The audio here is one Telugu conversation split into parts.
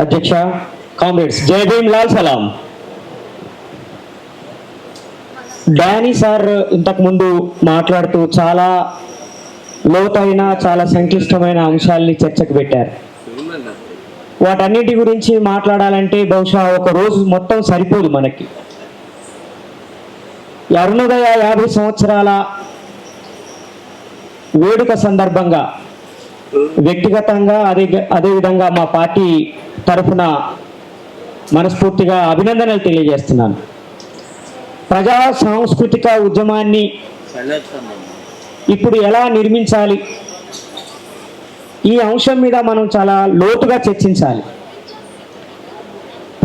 అధ్యక్ష, కామ్రేడ్స్, జై భీమ్, లాల్ సలాం. డానీ సార్ ఇంతకుముందు మాట్లాడుతూ చాలా లోతైన, చాలా సంక్లిష్టమైన అంశాలని చర్చకు పెట్టారు. వాటన్నిటి గురించి మాట్లాడాలంటే బహుశా ఒక రోజు మొత్తం సరిపోదు మనకి. అరుణోదయ 50 సంవత్సరాల వేడుక సందర్భంగా వ్యక్తిగతంగా అదేవిధంగా మా పార్టీ తరఫున మనస్ఫూర్తిగా అభినందనలు తెలియజేస్తున్నాను. ప్రజా సాంస్కృతిక ఉద్యమాన్ని ఇప్పుడు ఎలా నిర్మించాలి, ఈ అంశం మీద మనం చాలా లోతుగా చర్చించాలి.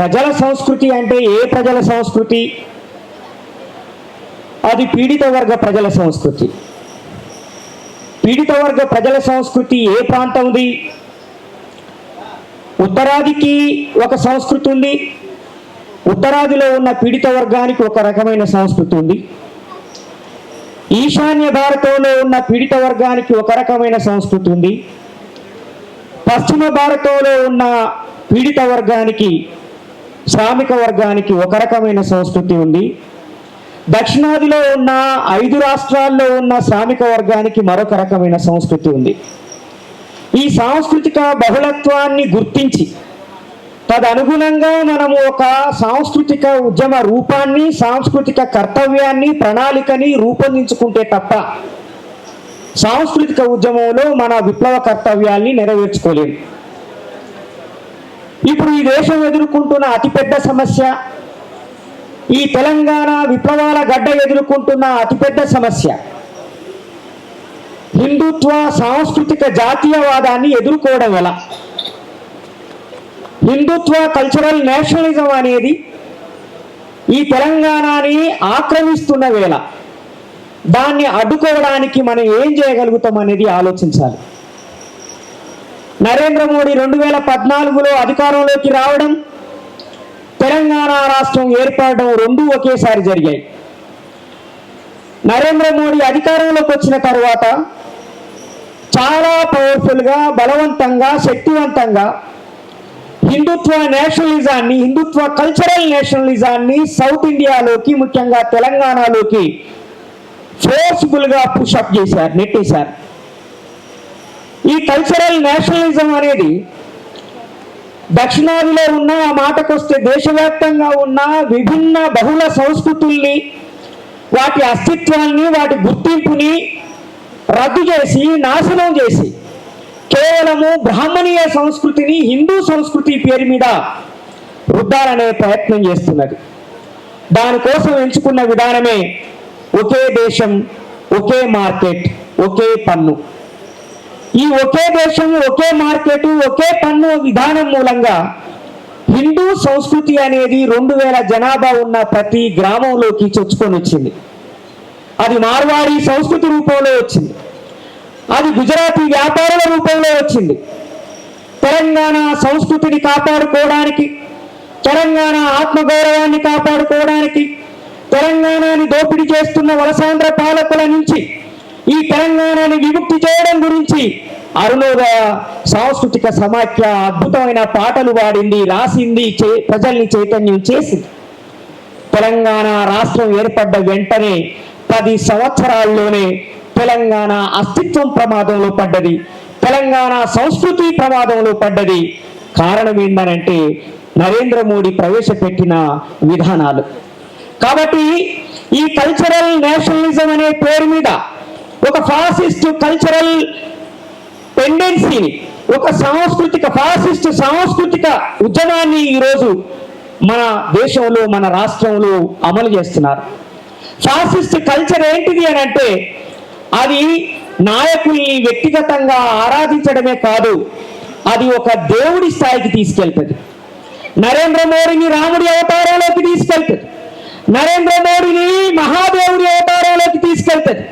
ప్రజల సంస్కృతి అంటే ఏ ప్రజల సంస్కృతి? అది పీడిత వర్గ ప్రజల సంస్కృతి. పీడిత వర్గ ప్రజల సంస్కృతి ఏ ప్రాంతంది? ఉత్తరాదికి ఒక సంస్కృతి ఉంది, ఉత్తరాదిలో ఉన్న పీడిత వర్గానికి ఒక రకమైన సంస్కృతి ఉంది. ఈశాన్య భారతంలో ఉన్న పీడిత వర్గానికి ఒక రకమైన సంస్కృతి ఉంది. పశ్చిమ భారతంలో ఉన్న పీడిత వర్గానికి, శ్రామిక వర్గానికి ఒక రకమైన సంస్కృతి ఉంది. దక్షిణాదిలో ఉన్న 5 రాష్ట్రాల్లో ఉన్న శ్రామిక వర్గానికి మరొక రకమైన సంస్కృతి ఉంది. ఈ సాంస్కృతిక బహుళత్వాన్ని గుర్తించి తదనుగుణంగా మనము ఒక సాంస్కృతిక ఉద్యమ రూపాన్ని, సాంస్కృతిక కర్తవ్యాన్ని, ప్రణాళికని రూపొందించుకుంటే తప్ప సాంస్కృతిక ఉద్యమంలో మన విప్లవ కర్తవ్యాల్ని నెరవేర్చుకోలేము. ఇప్పుడు ఈ దేశం ఎదుర్కొంటున్న అతిపెద్ద సమస్య, ఈ తెలంగాణ విప్లవాల గడ్డ ఎదుర్కొంటున్న అతిపెద్ద సమస్య, హిందుత్వ సాంస్కృతిక జాతీయవాదాన్ని ఎదుర్కోవడం ఎలా? హిందుత్వ కల్చరల్ నేషనలిజం అనేది ఈ తెలంగాణని ఆక్రమిస్తున్న వేళ దాన్ని అడ్డుకోవడానికి మనం ఏం చేయగలుగుతాం అనేది ఆలోచించాలి. నరేంద్ర మోడీ 2014లో అధికారంలోకి రావడం, తెలంగాణ రాష్ట్రం ఏర్పడడం రెండూ ఒకేసారి జరిగాయి. నరేంద్ర మోడీ అధికారంలోకి వచ్చిన తర్వాత చాలా పవర్ఫుల్గా, బలవంతంగా, శక్తివంతంగా హిందుత్వ నేషనలిజాన్ని, హిందుత్వ కల్చరల్ నేషనలిజాన్ని సౌత్ ఇండియాలోకి, ముఖ్యంగా తెలంగాణలోకి ఫోర్స్ఫుల్గా పుషప్ చేశారు, నెట్టేశారు. ఈ కల్చరల్ నేషనలిజం అనేది దక్షిణాదిలో ఉన్న, ఆ మాటకొస్తే దేశవ్యాప్తంగా ఉన్న విభిన్న బహుళ సంస్కృతుల్ని, వాటి అస్తిత్వాన్ని, వాటి గుర్తింపుని రద్దు చేసి, నాశనం చేసి కేవలము బ్రాహ్మణీయ సంస్కృతిని హిందూ సంస్కృతి పేరు మీద రుద్దాలనే ప్రయత్నం చేస్తున్నది. దానికోసం ఎంచుకున్న విధానమే ఒకే దేశం, ఒకే మార్కెట్, ఒకే పన్ను. ఈ ఒకే దేశం, ఒకే మార్కెట్, ఒకే పన్ను విధానం మూలంగా హిందూ సంస్కృతి అనేది 2000 జనాభా ఉన్న ప్రతి గ్రామంలోకి చొచ్చుకొని వచ్చింది. అది మార్వాడి సంస్కృతి రూపంలో వచ్చింది, అది గుజరాతీ వ్యాపారుల రూపంలో వచ్చింది. తెలంగాణ సంస్కృతిని కాపాడుకోవడానికి, తెలంగాణ ఆత్మగౌరవాన్ని కాపాడుకోవడానికి, తెలంగాణని దోపిడీ చేస్తున్న వలసాంధ్ర పాలకుల నుంచి ఈ తెలంగాణని విముక్తి చేయడం గురించి అరుణోదయ సాంస్కృతిక సమాఖ్య అద్భుతమైన పాటలు పాడింది, రాసింది, ప్రజల్ని చైతన్యం చేసింది. తెలంగాణ రాష్ట్రం ఏర్పడ్డ వెంటనే 10 సంవత్సరాల్లోనే తెలంగాణ అస్తిత్వం ప్రమాదంలో పడ్డది, తెలంగాణ సంస్కృతి ప్రమాదంలో పడ్డది. కారణం ఏంటంటే నరేంద్ర మోడీ ప్రవేశపెట్టిన విధానాలు. కాబట్టి ఈ కల్చరల్ నేషనలిజం అనే పేరు మీద ఒక ఫాసిస్ట్ కల్చరల్ టెండెన్సీని, ఒక ఫాసిస్ట్ సాంస్కృతిక ఉద్యమాన్ని ఈరోజు మన దేశంలో, మన రాష్ట్రంలో అమలు చేస్తున్నారు. ఫాసిస్ట్ కల్చర్ ఏంటిది అని అంటే అది నాయకుల్ని వ్యక్తిగతంగా ఆరాధించడమే కాదు, అది ఒక దేవుడి స్థాయికి తీసుకెళ్తుంది. నరేంద్ర మోడీని రాముడి అవతారంలోకి తీసుకెళ్తుంది, నరేంద్ర మోడీని మహాదేవుడి అవతారంలోకి తీసుకెళ్తుంది.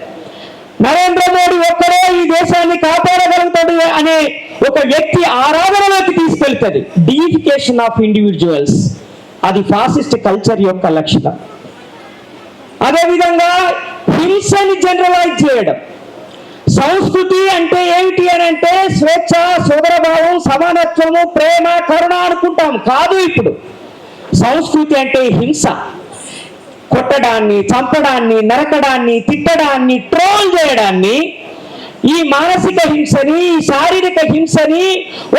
నరేంద్ర మోడీ ఒక్కడే ఈ దేశాన్ని కాపాడగలుగుతాడు అనే ఒక వ్యక్తి ఆరాధనలోకి తీసుకెళ్తుంది. డీయిఫికేషన్ ఆఫ్ ఇండివిజువల్స్, అది ఫాసిస్ట్ కల్చర్ యొక్క లక్షణం. అదేవిధంగా హింసని జనరలైజ్ చేయడం, సంస్కృతి అంటే ఏమిటి అని అంటే స్వేచ్ఛ, సోదరభావం, సమానత్వము, ప్రేమ, కరుణ అనుకుంటాం. కాదు, ఇప్పుడు సంస్కృతి అంటే హింస. కొట్టడాన్ని, చంపడాన్ని, నరకడాన్ని, తిట్టడాన్ని, ట్రోల్ చేయడాన్ని, ఈ మానసిక హింసని, ఈ శారీరక హింసని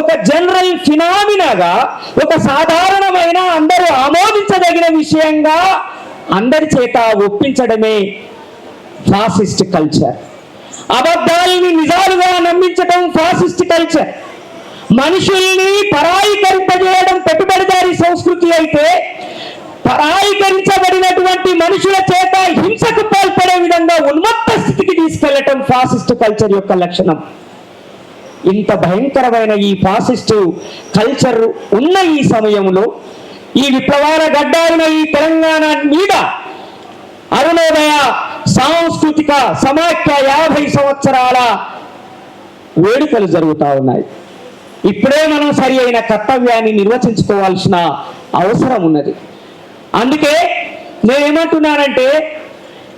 ఒక జనరల్ ఫినామినాగా, ఒక సాధారణమైన అందరూ ఆమోదించదగిన విషయంగా అందరి చేత ఒప్పించడమే ఫాసిస్ట్ కల్చర్. అబద్ధాలని నిజాలుగా నమ్మించడం ఫాసిస్ట్ కల్చర్. మనుషుల్ని పరాయీకరింపజేయడం పెట్టుబడిదారీ సంస్కృతి అయితే, పరాయీకరించబడినటువంటి మనుషుల చేత హింసకు పాల్పడే విధంగా ఉన్మత్త స్థితికి తీసుకెళ్లటం ఫాసిస్ట్ కల్చర్ యొక్క లక్షణం. ఇంత భయంకరమైన ఈ ఫాసిస్ట్ కల్చర్ ఉన్న ఈ సమయంలో, ఈ విప్లవాల గడ్డారిన ఈ తెలంగాణ మీద అరుణోదయ సాంస్కృతిక సమాఖ్య 50 సంవత్సరాల వేడుకలు జరుగుతూ ఉన్నాయి. ఇప్పుడే మనం సరి అయిన కర్తవ్యాన్ని నిర్వచించుకోవాల్సిన అవసరం ఉన్నది. అందుకే నేనేమంటున్నానంటే,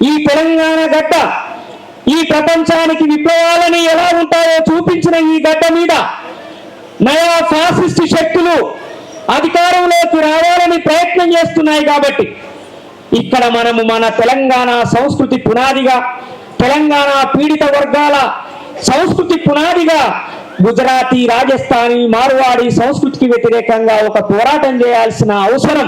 ఈ తెలంగాణ గడ్డ ఈ ప్రపంచానికి విప్లవాలని ఎలా ఉంటాయో చూపించిన ఈ గడ్డ మీద నయా ఫాసిస్ట్ శక్తులు అధికారంలోకి రావాలని ప్రయత్నం చేస్తున్నాయి. కాబట్టి ఇక్కడ మనము మన తెలంగాణ సంస్కృతి పునాదిగా, తెలంగాణ పీడిత వర్గాల సంస్కృతి పునాదిగా గుజరాతీ, రాజస్థానీ, మార్వాడి సంస్కృతికి వ్యతిరేకంగా ఒక పోరాటం చేయాల్సిన అవసరం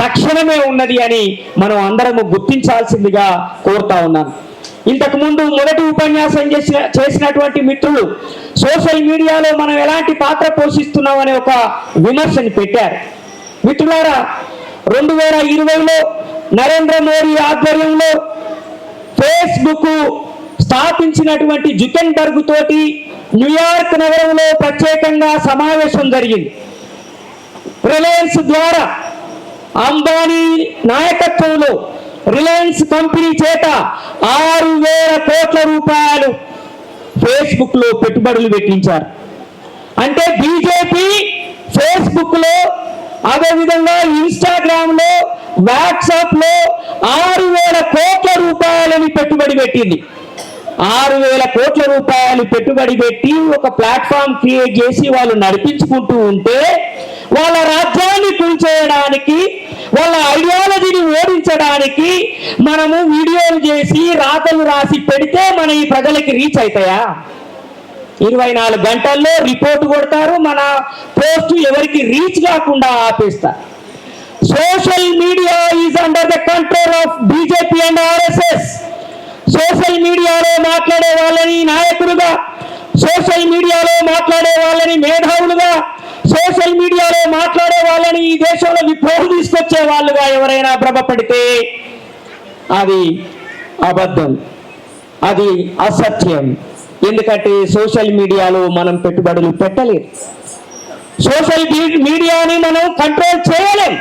తక్షణమే ఉన్నది అని మనం అందరము గుర్తించాల్సిందిగా కోరుతా ఉన్నాను. ఇంతకు ముందు మొదటి ఉపన్యాసం చేసినటువంటి మిత్రులు సోషల్ మీడియాలో మనం ఎలాంటి పాత్ర పోషిస్తున్నాం అనే ఒక విమర్శని పెట్టారు. మిత్రులారా, 2020లో నరేంద్ర మోడీ ఆధ్వర్యంలో ఫేస్బుక్ స్థాపించినటువంటి జుకెన్బర్గ్ తోటి న్యూయార్క్ నగరంలో ప్రత్యేకంగా సమావేశం జరిగింది. రిలయన్స్ ద్వారా అంబానీ నాయకత్వంలో రిలయన్స్ కంపెనీ చేత 6,000 కోట్ల రూపాయలు ఫేస్బుక్ లో పెట్టుబడులు పెట్టించారు. అంటే బీజేపీ ఫేస్బుక్ లో, అదేవిధంగా ఇన్స్టాగ్రామ్ లో, వాట్సాప్ లో 6,000 కోట్ల రూపాయలని పెట్టుబడి పెట్టింది. 6,000 కోట్ల రూపాయలు పెట్టుబడి పెట్టి ఒక ప్లాట్ఫామ్ క్రియేట్ చేసి వాళ్ళు నడిపించుకుంటూ ఉంటే, వాళ్ళ రాజ్యాన్ని కూల్చేయడానికి, వాళ్ళ ఐడియాలజీని ఓడించడానికి మనము వీడియోలు చేసి రాతలు రాసి పెడితే మన ఈ ప్రజలకి రీచ్ అవుతాయా? 24 గంటల్లో రిపోర్ట్ కొడతారు, మన పోస్ట్ ఎవరికి రీచ్ కాకుండా ఆపేస్తారు. Social media is under the control of BJP and RSS. Social మీడియాలో మాట్లాడే వాళ్ళని నాయకులుగా, సోషల్ మీడియాలో మాట్లాడే వాళ్ళని మేధావులుగా, సోషల్ మీడియాలో మాట్లాడే వాళ్ళని ఈ దేశంలో విప్లవం తీసుకొచ్చే వాళ్ళుగా ఎవరైనా భ్రమపడితే అది అబద్ధం, అది అసత్యం. ఎందుకంటే సోషల్ మీడియాలో మనం పెట్టుబడులు పెట్టలేం, సోషల్ మీడియాని మనం కంట్రోల్ చేయలేం.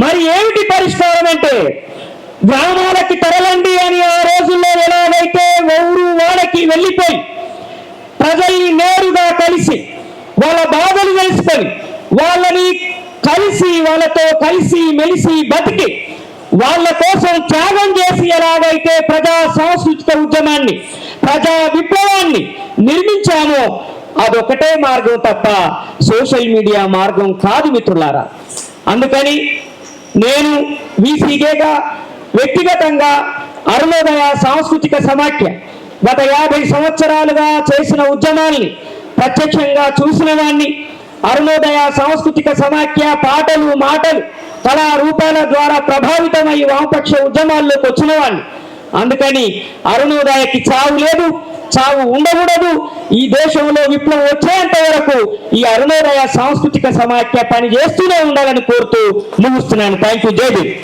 మరి ఏమిటి పరిష్కారం అంటే, గ్రామాలకి తరలండి అని ఆ రోజుల్లో ఎలాగైతే ఊరు వాళ్ళకి వెళ్ళిపోయి ప్రజల్ని నేరుగా కలిసి వాళ్ళ బాధలు తెలుసుకొని వాళ్ళని కలిసి వాళ్ళతో కలిసి మెలిసి బతికి వాళ్ళ కోసం త్యాగం చేసి ఎలాగైతే ప్రజా సాంస్కృతిక ఉద్యమాన్ని, ప్రజా విప్లవాన్ని నిర్మించామో అదొకటే మార్గం తప్ప సోషల్ మీడియా మార్గం కాదు మిత్రులారా. అందుకని నేను వీసీకేగా వ్యక్తిగతంగా అరుణోదయ సాంస్కృతిక సమాఖ్య గత 50 సంవత్సరాలుగా చేసిన ఉద్యమాల్ని ప్రత్యక్షంగా చూసిన వాణ్ణి. అరుణోదయ సాంస్కృతిక సమాఖ్య పాటలు, మాటలు, కళారూపాల ద్వారా ప్రభావితమై వామపక్ష ఉద్యమాల్లోకి వచ్చిన వాణ్ణి. అందుకని అరుణోదయకి చావు లేదు, చావు ఉండకూడదు. ఈ దేశంలో విప్లవం వచ్చేంత వరకు ఈ అరుణోదయ సాంస్కృతిక సమాఖ్య పని చేస్తూనే ఉండాలని కోరుతూ ముగిస్తున్నాను. Thank you. జై భీమ్.